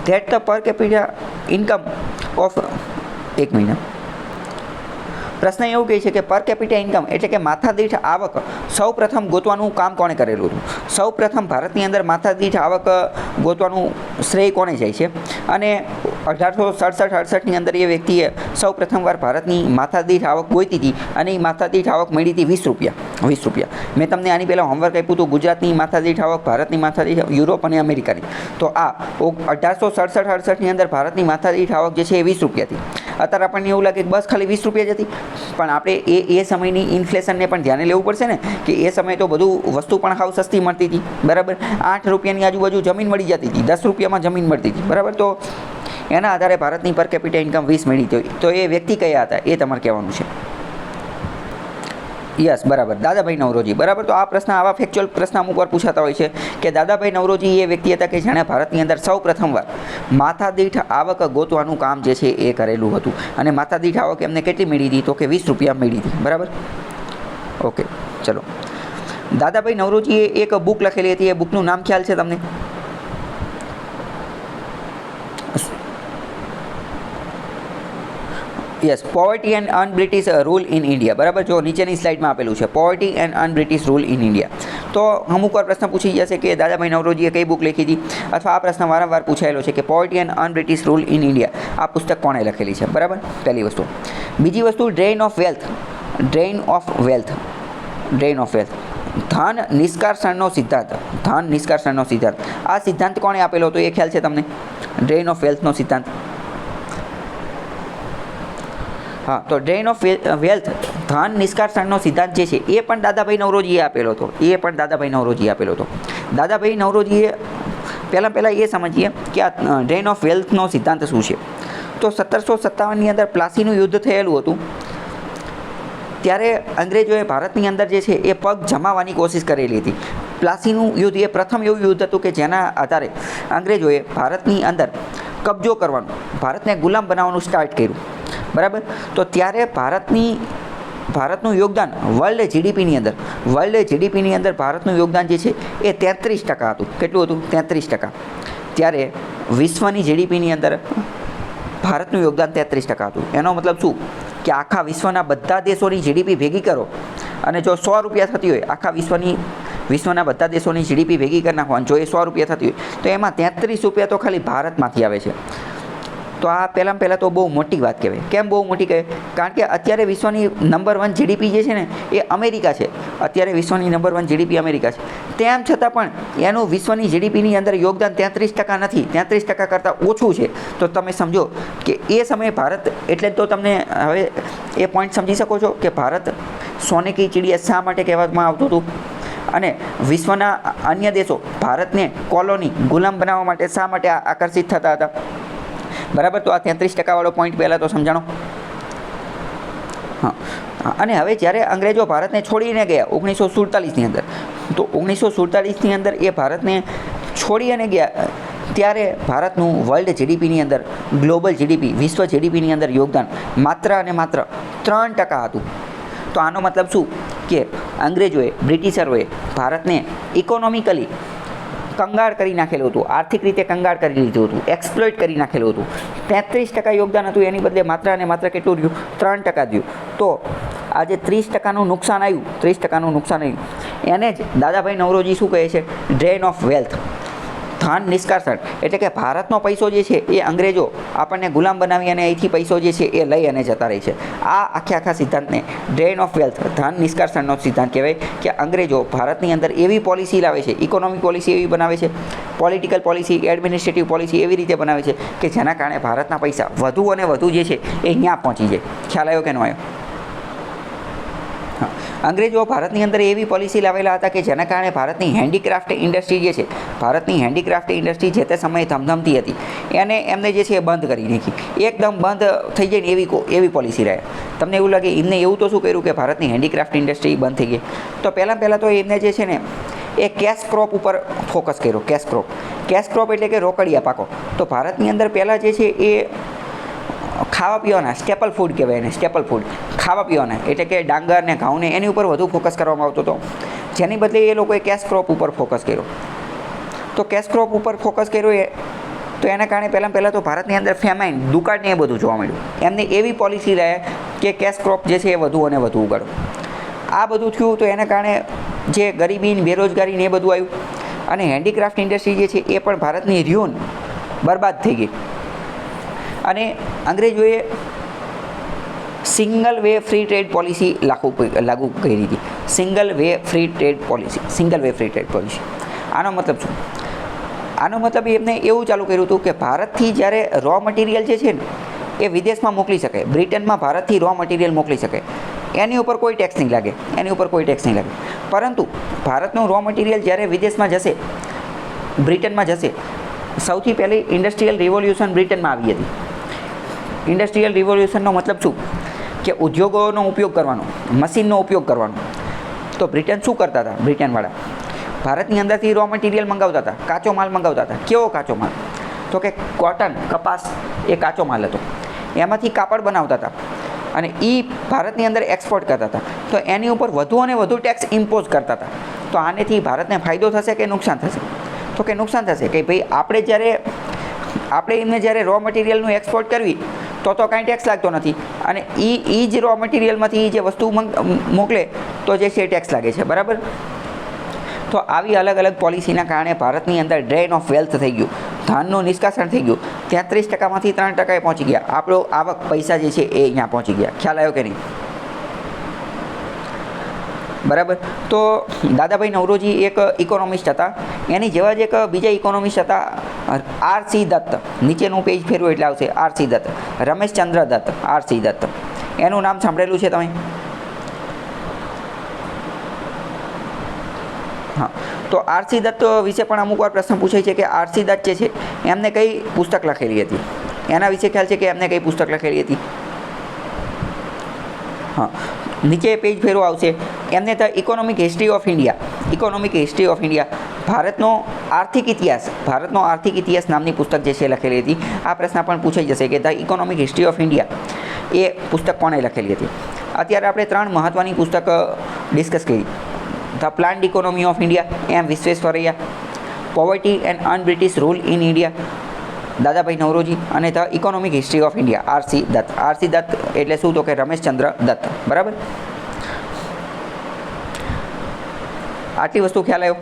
That the પર capita income of, એક minute, પ્રશ્ન એવું કહે છે કે પર કેપિટા ઇન્કમ એટલે કે માથાદીઠ આવક સૌ પ્રથમ ગોતવાનું કામ કોણે કરેલું હતું? સૌ પ્રથમ ભારતની અંદર માથાદીઠ આવક ગોતવાનું શ્રેય કોને જાય છે? અને 1867-68ની અંદર એ વ્યક્તિએ સૌ પ્રથમવાર ભારતની માથાદીઠ આવક ગોતી હતી અને એ માથાદીઠ આવક મળી હતી 20 રૂપિયા. 20 રૂપિયા. મેં તમને આની પહેલાં હોમવર્ક આપ્યું હતું, ગુજરાતની માથાદીઠ આવક, ભારતની માથાદીઠ, યુરોપ અને અમેરિકાની. તો આ 1867-68ની અંદર ભારતની માથાદીઠ આવક જે છે એ 20 રૂપિયા હતી. અત્યારે આપણને એવું લાગે કે બસ ખાલી 20 રૂપિયા જ હતી, પણ આપણે એ સમયની ઇન્ફ્લેશનને પણ ધ્યાને લેવું પડશે ને, કે એ સમયે તો બધું વસ્તુ પણ સાવ સસ્તી મળતી હતી, બરાબર. 8 રૂપિયાની આજુબાજુ જમીન મળી જતી હતી, 10 રૂપિયામાં જમીન મળતી હતી, બરાબર. તો એના આધારે ભારતની પર કેપિટા ઇન્કમ 20 મળી હતી. તો એ વ્યક્તિ કયા હતા એ તમારે કહેવાનું છે. યસ, બરાબર, દાદાભાઈ નવરોજી, બરાબર. તો આ પ્રશ્ન, આવા ફેક્ચ્યુઅલ પ્રશ્ન અમુક વાર પૂછાતા હોય છે કે દાદાભાઈ નવરોજી એ વ્યક્તિ હતા કે જેણે ભારતની અંદર સૌ પ્રથમવાર માથાદીઠ આવક ગોતવાનું કામ જે છે એ કરેલું હતું. અને માથાદીઠ આવક એમને કેટલી મળી હતી? તો કે 20 રૂપિયા મળી હતી, બરાબર. ઓકે, ચલો. દાદાભાઈ નવરોજીએ એક બુક લખેલી હતી, એ બુકનું નામ ખ્યાલ છે તમને? Yes, poverty and unbritish rule in India, બરાબર. જો નીચેની સ્લાઇડમાં આપેલું છે poverty and unbritish rule in India. તો અમુક વાર પ્રશ્ન પૂછી જશે કે દાદાભાઈ નવરોજીએ કઈ બુક લખી હતી, અથવા આ પ્રશ્ન વારંવાર પૂછાયેલો છે કે poverty and unbritish rule in India આ પુસ્તક કોણે લખેલી છે, બરાબર. પહેલી વસ્તુ. બીજી વસ્તુ, drain of wealth. Drain of wealth. Drain of wealth, ધન નિષ્કાસનનો સિદ્ધાંત. ધન નિષ્કાસનનો સિદ્ધાંત, આ સિદ્ધાંત કોણે આપેલો હતો એ ખ્યાલ છે તમને? ડ્રેઇન ઓફ વેલ્થનો સિદ્ધાંત. હા, તો ડ્રેઇન ઓફ વેલ્થ, ધન નિષ્કાસનનો સિદ્ધાંત જે છે એ પણ દાદાભાઈ નવરોજીએ આપેલો હતો. એ પણ દાદાભાઈ નવરોજીએ આપેલો હતો. દાદાભાઈ નવરોજીએ પહેલાં એ સમજીએ કે આ ડ્રેઇન ઓફ વેલ્થનો સિદ્ધાંત શું છે. તો 1757ની અંદર પ્લાસીનું યુદ્ધ થયેલું હતું. ત્યારે અંગ્રેજોએ ભારતની અંદર જે છે એ પગ જમાવવાની કોશિશ કરેલી હતી. પ્લાસીનું યુદ્ધ એ પ્રથમ એવું યુદ્ધ હતું કે જેના આધારે અંગ્રેજોએ ભારતની અંદર કબજો કરવાનું, ભારતને ગુલામ બનાવવાનું સ્ટાર્ટ કર્યું, બરાબર. તો ત્યારે ભારતનું યોગદાન વર્લ્ડ જીડીપીની અંદર ભારતનું યોગદાન જે છે એ 33% હતું. કેટલું હતું? 33%. ત્યારે વિશ્વની જીડીપીની અંદર ભારતનું યોગદાન 33% હતું. એનો મતલબ શું કે આખા વિશ્વના બધા દેશોની જીડીપી ભેગી કરો અને જો 100 રૂપિયા થતી હોય, આખા વિશ્વના બધા દેશોની જીડીપી ભેગી કરી નાખવાની, જો એ 100 રૂપિયા થતી હોય તો એમાં 33 રૂપિયા તો ખાલી ભારતમાંથી આવે છે. તો આ પહેલાં તો બહુ મોટી વાત કહેવાય. કેમ બહુ મોટી કહેવાય? કારણ કે અત્યારે વિશ્વની નંબર 1 જીડીપી જે છે ને એ અમેરિકા છે. અત્યારે વિશ્વની નંબર 1 જીડીપી અમેરિકા છે. તેમ છતાં પણ એનું વિશ્વની જીડીપીની અંદર યોગદાન 33% નથી, 33% કરતાં ઓછું છે. તો તમે સમજો કે એ સમયે ભારત, એટલે તો તમને હવે એ પોઈન્ટ સમજી શકો છો કે ભારત સોને કી ચિડિયા શા માટે કહેવામાં આવતું હતું, અને વિશ્વના અન્ય દેશો ભારતને કોલોની, ગુલામ બનાવવા માટે શા માટે આકર્ષિત થતા હતા, બરાબર. તો આ 33% વાળો પોઈન્ટ પહેલાં તો સમજાણો. હા, અને હવે જ્યારે અંગ્રેજો ભારતને છોડીને ગયા 1947ની અંદર, તો 1947ની અંદર એ ભારતને છોડી અને ગયા, ત્યારે ભારતનું વર્લ્ડ જીડીપીની અંદર, ગ્લોબલ જીડીપી, વિશ્વ જીડીપીની અંદર યોગદાન માત્ર અને માત્ર 3% હતું. તો આનો મતલબ શું કે અંગ્રેજોએ, બ્રિટિશરોએ ભારતને ઇકોનોમિકલી કંગાળ કરી નાખેલું હતું, આર્થિક રીતે કંગાળ કરી લીધું હતું, એક્સપ્લોઇટ કરી નાખેલું હતું. 33% યોગદાન હતું, એની બદલે માત્ર અને માત્ર કેટલું રહ્યું? 3% રહ્યું. તો આજે 30%નું નુકસાન આવ્યું, એને જ દાદાભાઈ નવરોજી શું કહે છે? ડ્રેન ઓફ વેલ્થ, ધન નિષ્કાસન. એટલે કે ભારતનો પૈસો જે છે એ અંગ્રેજો આપણને ગુલામ બનાવી અને અહીંથી પૈસો જે છે એ લઈ અને જતા રહે છે. આ આખા સિદ્ધાંતને ડ્રેન ઓફ વેલ્થ, ધન નિષ્કાસનનો સિદ્ધાંત કહેવાય. કે અંગ્રેજો ભારતની અંદર એવી પોલિસી લાવે છે, ઇકોનોમિક પોલિસી એવી બનાવે છે, પોલિટિકલ પોલિસી, એડમિનિસ્ટ્રેટિવ પોલિસી એવી રીતે બનાવે છે કે જેના કારણે ભારતના પૈસા વધુ અને વધુ જે છે એ અહીંયા પહોંચી જાય. ખ્યાલ આવ્યો કે ન આવ્યો? અંગ્રેજો ભારતની અંદર એવી પોલિસી લાવેલા હતા કે જેના કારણે ભારતની હેન્ડીક્રાફ્ટ ઇન્ડસ્ટ્રી જે છે, ભારતની હેન્ડીક્રાફ્ટ ઇન્ડસ્ટ્રી જે તે સમયે ધમધમતી હતી, એમને જે છે એ બંધ કરી નાખી. એકદમ બંધ થઈ જાય ને એવી પોલિસી રહે. તમને એવું લાગે એમને એવું તો શું કર્યું કે ભારતની હેન્ડીક્રાફ્ટ ઇન્ડસ્ટ્રી બંધ થઈ ગઈ? તો પહેલાં તો એમને જે છે ને એ કેશ ક્રોપ ઉપર ફોકસ કર્યો. કેશ ક્રોપ એટલે કે રોકડિયા પાકો. તો ભારતની અંદર પહેલાં જે છે એ ખાવા પીવાના સ્ટેપલ ફૂડ કહેવાય એને, સ્ટેપલ ફૂડ, ખાવા પીવાના એટલે કે ડાંગર ને ઘઉં ને એની ઉપર વધુ ફોકસ કરવામાં આવતો હતો. જેની બદલે એ લોકોએ કેશ ક્રોપ ઉપર ફોકસ કર્યો. તો કેશ ક્રોપ ઉપર ફોકસ કર્યો તો એના કારણે પહેલાં તો ભારતની અંદર ફેમાઇન, દુકાળ ને એ બધું જોવા મળ્યું. એમની એવી પોલિસી રહે કે કેશ ક્રોપ જે છે એ વધુ અને વધુ ઉગાડો. આ બધું થયું તો એના કારણે જે ગરીબી, બેરોજગારી ને એ બધું આવ્યું અને હેન્ડીક્રાફ્ટ ઇન્ડસ્ટ્રી જે છે એ પણ ભારતની ર્યુન બરબાદ થઈ ગઈ. અને અંગ્રેજોએ single way free trade policy લાગુ કરી હતી. Single way free trade policy. આનો મતલબ શું? આનો મતલબ એમને એવું ચાલુ કર્યું હતું કે ભારતથી જ્યારે રો મટીરિયલ જે છે ને એ વિદેશમાં મોકલી શકે, બ્રિટનમાં ભારતથી રો મટીરિયલ મોકલી શકે, એની ઉપર કોઈ ટેક્સ નહીં લાગે. પરંતુ ભારતનું રો મટીરિયલ જ્યારે વિદેશમાં જશે, બ્રિટનમાં જશે, સૌથી પહેલી ઇન્ડસ્ટ્રીયલ રિવોલ્યુશન બ્રિટનમાં આવી હતી. ઇન્ડસ્ટ્રીયલ રિવોલ્યુશનનો મતલબ શું? કે ઉદ્યોગોનો ઉપયોગ કરવાનો, મશીનનો ઉપયોગ કરવાનો. તો બ્રિટન શું કરતા હતા? બ્રિટનવાળા ભારતની અંદરથી રો મટીરિયલ મંગાવતા હતા, કાચો માલ મંગાવતા હતા. કેવો કાચો માલ? તો કે કોટન, કપાસ એ કાચો માલ હતો. એમાંથી કાપડ બનાવતા હતા અને એ ભારતની અંદર એક્સપોર્ટ કરતા હતા. તો એની ઉપર વધુ અને વધુ ટેક્સ ઇમ્પોઝ કરતા હતા. તો આનેથી ભારતને ફાયદો થશે કે નુકસાન થશે? તો કે નુકસાન થશે. કે ભાઈ આપણે એમને જ્યારે રો મટીરિયલનું એક્સપોર્ટ કરવી તો કાંઈ ટેક્સ લાગતો નથી અને એ જ રો મટીરિયલમાંથી જે વસ્તુ મોકલે તો જે છે ટેક્સ લાગે છે. બરાબર? તો આવી અલગ અલગ પોલિસીના કારણે ભારતની અંદર ડ્રેન ઓફ વેલ્થ થઈ ગયું, ધાનનું નિષ્કાસન થઈ ગયું. 33%માંથી 3% પહોંચી ગયા. આપણો આવક પૈસા જે છે એ અહીંયા પહોંચી ગયા. ખ્યાલ આવ્યો કે નહીં? બરાબર. તો દાદાભાઈ નવરોજી એક ઇકોનોમિસ્ટ હતા. એની જેવા જ એક બીજા ઇકોનોમિસ્ટ હતા, R.C. દત્ત. નીચેનું પેજ ફેરવું એટલે આવશે R.C. દત્ત, રમેશચંદ્ર દત્ત. R.C. દત્ત એનું નામ સાંભળેલું છે તમે? હા. તો R.C. દત્ત વિશે પણ અમુક વાર પ્રશ્ન પૂછાય છે કે R.C. દત્ત જે છે એમને કઈ પુસ્તક લખેલી હતી? એના વિશે ખ્યાલ છે કે એમને કઈ પુસ્તક લખેલી હતી? હા, નીચે પેજ ફેરવો આવશે. એમને the economic history of India, ભારતનો આર્થિક ઇતિહાસ નામની પુસ્તક જે છે લખેલી હતી. આ પ્રશ્ન પણ પૂછાઈ જશે કે the economic history of India એ પુસ્તક કોણે લખેલી હતી? અત્યારે આપણે 3 મહત્ત્વની પુસ્તક ડિસ્કસ કરી. The planned economy of India, M Visvesvaraya, poverty and unbritish rule in India, Dadabhai Naoroji, અને the economic history of India, R.C. Dutt. R.C. Dutt એટલે શું? તો કે રમેશચંદ્ર દત્ત. બરાબર? આટલી વસ્તુ ખ્યાલ આવ્યો?